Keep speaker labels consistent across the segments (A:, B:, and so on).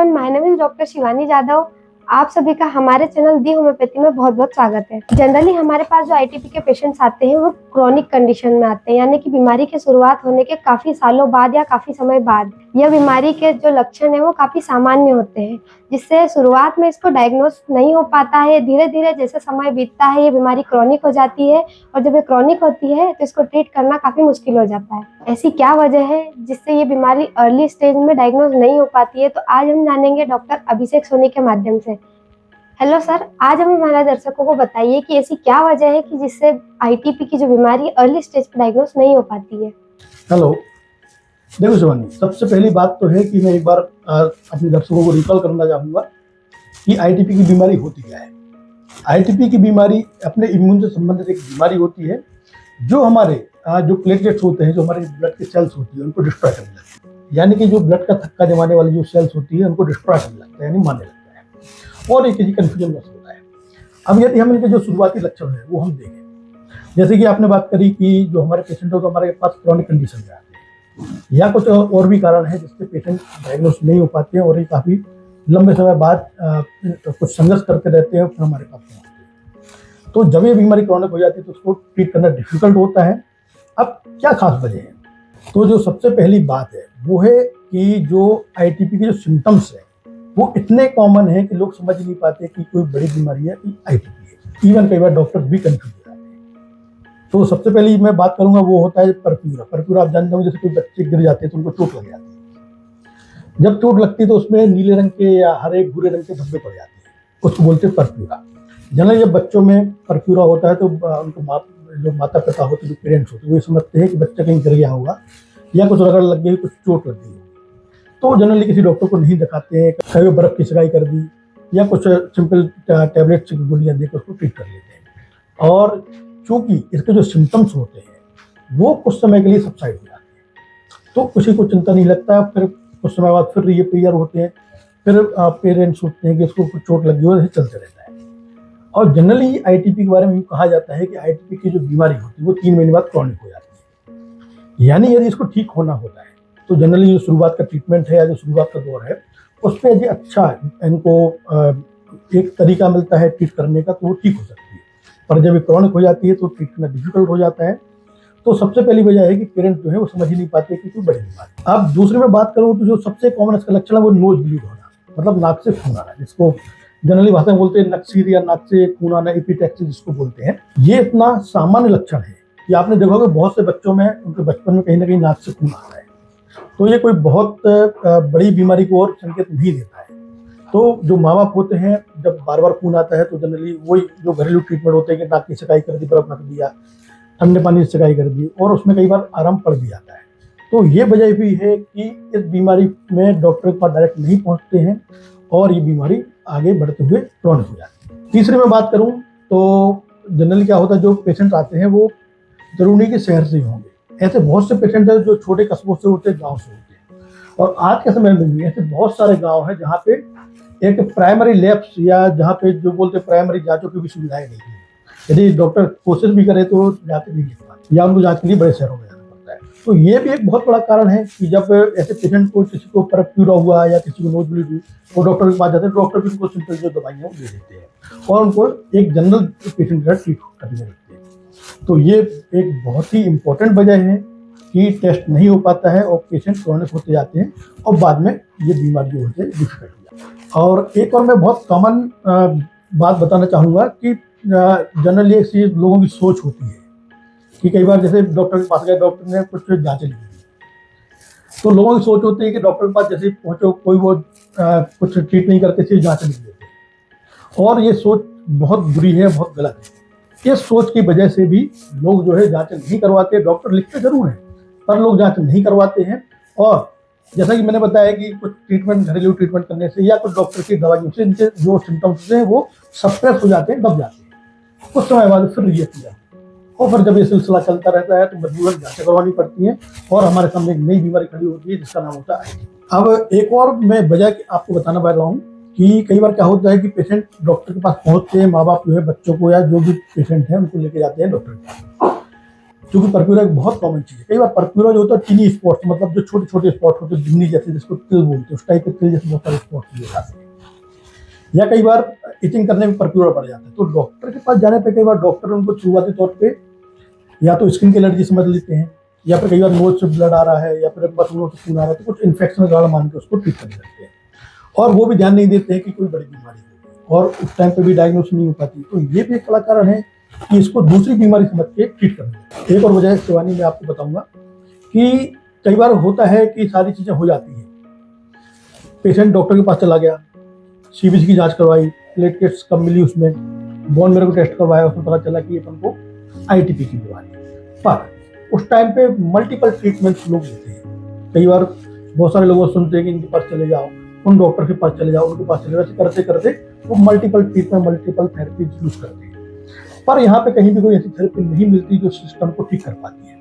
A: Everyone, my name is doctor Shivani Jadhav. आप सभी का हमारे चैनल दी होम्योपैथी में बहुत बहुत स्वागत है। जनरली हमारे पास जो आईटीपी के पेशेंट्स आते हैं वो क्रॉनिक कंडीशन में आते हैं, यानी कि बीमारी की शुरुआत होने के काफी सालों बाद या काफी समय बाद यह बीमारी के जो लक्षण है वो काफी सामान्य होते हैं, जिससे शुरुआत में इसको डायग्नोस नहीं हो पाता है। धीरे धीरे जैसे समय बीतता है ये बीमारी क्रॉनिक हो जाती है, और जब ये क्रॉनिक होती है तो इसको ट्रीट करना काफी मुश्किल हो जाता है। ऐसी क्या वजह है जिससे ये बीमारी अर्ली स्टेज में डायग्नोज नहीं हो पाती है, तो आज हम जानेंगे डॉक्टर अभिषेक सोनी के माध्यम से। हेलो सर, आज हम हमारे दर्शकों को बताइए कि ऐसी क्या वजह है कि जिससे आईटीपी की जो बीमारी अर्ली स्टेज पर डायग्नोज नहीं हो पाती है।
B: हेलो, देखो शिवानी, सबसे पहली बात तो है कि मैं एक बार अपने दर्शकों को रिकॉल करना चाहूँगा कि आईटीपी की बीमारी होती क्या है। आईटीपी की बीमारी अपने इम्यून से संबंधित एक बीमारी होती है जो हमारे जो प्लेटलेट्स होते हैं, जो हमारे ब्लड के सेल्स होती है, उनको डिस्ट्रॉय करने लगती है। यानी कि जो ब्लड का थक्का जमाने वाली जो सेल्स होती है उनको डिस्ट्रॉय करने लगता है, यानी मारने लगता है, और एक किसी कन्फ्यूजन में होता है। अब यदि हम इनके जो शुरुआती लक्षण है वो हम देखें, जैसे कि आपने बात करी कि जो हमारे पेशेंट हो तो हमारे पास क्रॉनिक कंडीशन में आते हैं, या कुछ और भी कारण है जिससे पेशेंट डायग्नोस नहीं हो पाते हैं और ये काफ़ी लंबे समय बाद कुछ संघर्ष करते रहते हैं, फिर हमारे पास पहुँचते हैं। तो जब ये बीमारी क्रॉनिक हो जाती है तो उसको ट्रीट करना डिफिकल्ट होता है। अब क्या खास वजह है, तो जो सबसे पहली बात है वो है कि जो आईटीपी के जो सिम्टम्स हैं वो इतने कॉमन है कि लोग समझ नहीं पाते कि कोई बड़ी बीमारी है कि आईटीपी है। इवन कई बार डॉक्टर भी कंफ्यूज हो जाते हैं। तो सबसे पहले मैं बात करूंगा वो होता है परफ्यूरा। परफ्यूरा आप जानते हो, जैसे कोई बच्चे गिर जाते हैं तो उनको चोट लग जाती है। जब चोट लगती है तो उसमें नीले रंग के या हरे भूरे रंग के धब्बे पड़ जाते हैं, उसको बोलते हैं परफ्यूरा। जनरली जब बच्चों में परफ्यूरा होता है तो उनको जो माता पिता होते, जो पेरेंट्स होते हैं, वो समझते हैं कि बच्चा कहीं गिर गया होगा या कुछ रगड़ लग गई, कुछ चोट लग गई होगी, तो जनरली किसी डॉक्टर को नहीं दिखाते हैं। कभी बर्फ की सिकाई कर दी या कुछ सिंपल टैबलेट्स गोलियां देकर उसको ट्रीट कर लेते हैं। और चूंकि इसके जो सिम्टम्स होते हैं वो कुछ समय के लिए सबसाइड हो जाते हैं, तो किसी को चिंता नहीं लगता। फिर कुछ समय बाद फिर रिपेयर होते हैं, फिर पेरेंट्स सोचते हैं कि इसको कुछ चोट लगी हो, चलते रहता है। और जनरली आईटीपी के बारे में कहा जाता है कि आईटीपी की जो बीमारी होती है वो 3 महीने बाद क्रॉनिक हो जाती है। यानी यदि इसको ठीक होना होता है तो जनरली जो शुरुआत का ट्रीटमेंट है या जो शुरुआत का दौर है उस पर यदि अच्छा इनको एक तरीका मिलता है ट्रीट करने का तो वो ठीक हो सकती है। पर जब ये क्रॉनिक हो जाती है तो ट्रीट करना डिफिकल्ट हो जाता है। तो सबसे पहली वजह है कि पेरेंट जो है वो समझ ही नहीं पाते कि कोई बड़ी बीमारी। अब दूसरी में बात करूँ तो जो सबसे कॉमन इसका लक्षण है वो नोज ब्लीड होना, मतलब नाक से खून आना, जिसको जनरली भाषा में बोलते हैं नक्सीर या नाक से खून आना, एपिटैक्सिस जिसको बोलते हैं। ये इतना सामान्य लक्षण है कि आपने देखा होगा बहुत से बच्चों में उनके बचपन में कहीं ना कहीं नाक से खून आता है। तो ये कोई बहुत बड़ी बीमारी को और संकेत नहीं देता है। तो जो माँ बाप होते हैं जब बार बार खून आता है तो जनरली वही जो घरेलू ट्रीटमेंट होते हैं कि नाक की सिकाई कर दी, बर्फ रख दिया, ठंडे पानी से सिकाई कर दी, और उसमें कई बार आराम पड़ भी जाता है। तो ये वजह भी है कि इस बीमारी में डॉक्टर के पास डायरेक्ट नहीं पहुँचते हैं और ये बीमारी आगे बढ़ते हुए क्रॉनिक हो जाती है। तीसरी में बात करूँ तो जनरली क्या होता है, जो पेशेंट आते हैं वो जरूरी नहीं कि शहर से ही होंगे। ऐसे बहुत से पेशेंट हैं जो छोटे कस्बों से होते हैं, गांव से होते हैं। और आज के समय में भी ऐसे बहुत सारे गांव हैं जहाँ पे एक प्राइमरी लैब्स या जहाँ पे जो बोलते हैं प्राइमरी जांचों की भी सुविधाएं नहीं है। यदि डॉक्टर कोशिश भी करे तो जांच नहीं ले पाते या उनको जांच के लिए बड़े शहरों में जाना पड़ता है। तो ये भी एक बहुत बड़ा कारण है कि जब ऐसे पेशेंट को, किसी को परफ्यूरा हुआ या किसी को नोज ब्लीड हुई, वो डॉक्टर के पास जाते हैं, डॉक्टर भी उनको सिंपल जो दवाइयाँ दे देते हैं और उनको एक जनरल पेशेंट का ट्रीट करने लगते हैं। तो ये एक बहुत ही इम्पोर्टेंट वजह है कि टेस्ट नहीं हो पाता है और पेशेंट क्रॉनिक होते जाते हैं और बाद में ये बीमारी जो होती है डिफिकल्ट हो जाती है। और एक और मैं बहुत कॉमन बात बताना चाहूँगा कि जनरली ऐसी लोगों की सोच होती है कि कई बार जैसे डॉक्टर के पास गए, डॉक्टर ने कुछ जाँचें लिख दी, तो लोगों की सोच होती है कि डॉक्टर के पास जैसे पहुँचो कोई वो कुछ ट्रीट नहीं करते, सिर्फ जाँचें लिख देते। और ये सोच बहुत बुरी है, बहुत गलत है। इस सोच की वजह से भी लोग जो है जांच नहीं करवाते। डॉक्टर लिखते जरूर हैं पर लोग जांच नहीं करवाते हैं। और जैसा कि मैंने बताया कि कुछ ट्रीटमेंट, घरेलू ट्रीटमेंट करने से या कुछ डॉक्टर की दवाइयों से इनके जो सिम्टम्स हैं वो सप्रेस हो जाते हैं, दब जाते हैं। कुछ समय बाद फिर रिएक्ट हो जाते हैं और फिर जब ये सिलसिला चलता रहता है तो मजबूरन जांचें करवानी पड़ती हैं और हमारे सामने एक नई बीमारी खड़ी होती है जिसका नाम होता है आईटीपी। अब एक और मैं वजह आपको बताना पा रहा हूँ कि कई बार क्या होता है कि पेशेंट डॉक्टर के पास पहुंचते हैं, माँ बाप जो है बच्चों को या जो भी पेशेंट है उनको लेके जाते हैं डॉक्टर के पास। क्योंकि परप्यूरा एक बहुत कॉमन चीज़ है। कई बार परप्यूरा जो होता है टिनी स्पॉट्स, मतलब जो छोटे छोटे स्पॉट होते हैं झिल्ली जैसे, जिसको तिल बोलते हैं, उस टाइप के तिल जैसे बहुत सारे स्पॉट्स हो जाते हैं। या कई बार इचिंग करने में परप्यूरा बढ़ जाता है, तो डॉक्टर के पास जाने पे कई बार डॉक्टर उनको शुरुआती तौर पे या तो स्किन की एलर्जी समझ लेते हैं, या फिर कई बार नोज से ब्लड आ रहा है, या फिर बथुओं से खून आ रहा है, तो कुछ इन्फेक्शन गाढ़ा मान के उसको ठीक करने लगते हैं। और वो भी ध्यान नहीं देते हैं कि कोई बड़ी बीमारी है और उस टाइम पे भी डायग्नोस नहीं हो पाती। तो ये भी एक बड़ा कारण है कि इसको दूसरी बीमारी समझ के ट्रीट करना। एक और वजह शिवानी मैं आपको बताऊंगा कि कई बार होता है कि सारी चीज़ें हो जाती हैं, पेशेंट डॉक्टर के पास चला गया, सीबीसी की जांच करवाई, प्लेटलेट्स कम मिली, उसमें बोन मैरो को टेस्ट करवाया, उसमें पता चला कि अपन को आईटीपी की बीमारी है। पर उस टाइम पे मल्टीपल ट्रीटमेंट्स लोग लेते हैं। कई बार बहुत सारे लोग सुनते हैं कि इनके पास चले जाओ, उन डॉक्टर के पास चले जाओ, उनके पास चले जाओ, ऐसे करते करते वो multiple treatment, multiple therapy use करते हैं। पर यहाँ पे कहीं भी कोई ऐसी थेरेपी नहीं मिलती जो सिस्टम को ठीक कर पाती है।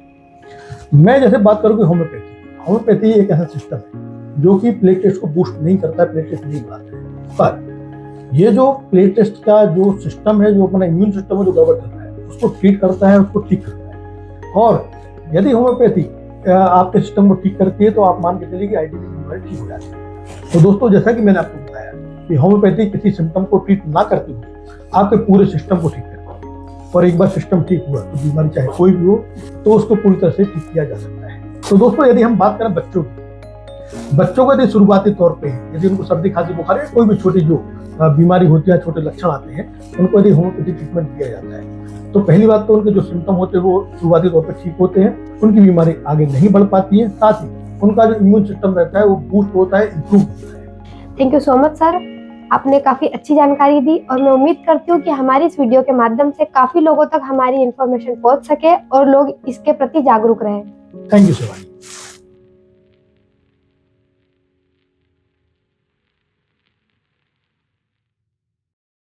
B: मैं जैसे बात करूँ कि होम्योपैथी एक ऐसा सिस्टम है जो कि प्लेटलेट्स को बूस्ट नहीं करता है, प्लेटलेट्स नहीं बढ़ाता है। पर ये जो प्लेटलेट्स का जो सिस्टम है, जो अपना इम्यून सिस्टम है जो गड़बड़ करता है, उसको ट्रीट करता है, उसको ठीक करता है। और यदि होम्योपैथी आपके सिस्टम को ठीक करती है तो आप मान के चलिए कि आईटीपी की बीमारी ठीक हो जाती है। तो दोस्तों, जैसा कि मैंने आपको बताया कि होम्योपैथी किसी सिम्टम को ट्रीट ना करती हुई आपके पूरे सिस्टम को ठीक करती है, और एक बार सिस्टम ठीक हुआ तो बीमारी चाहे कोई भी हो तो उसको पूरी तरह से ठीक किया जा सकता है। तो दोस्तों, यदि हम बात करें बच्चों की, बच्चों को यदि शुरुआती तौर पे यदि उनको सर्दी खांसी बुखार या कोई भी छोटी जो बीमारी होती है, छोटे लक्षण आते हैं, उनको यदि होम्योपैथी ट्रीटमेंट दिया जाता है तो पहली बात तो उनके जो सिम्टम होते हैं वो शुरुआती तौर पर ठीक होते हैं, उनकी बीमारी आगे नहीं बढ़ पाती है, साथ ही उनका जो इम्यून सिस्टम रहता है वो बूस्ट होता है, इंप्रूव होता है।
A: Thank you so much sir, आपने काफ़ी अच्छी जानकारी दी और मैं उम्मीद करती हूँ कि हमारी इस वीडियो के माध्यम से काफ़ी लोगों तक हमारी इन्फॉर्मेशन पहुँच सके और लोग इसके प्रति जागरूक रहें।
B: Thank you Shivani.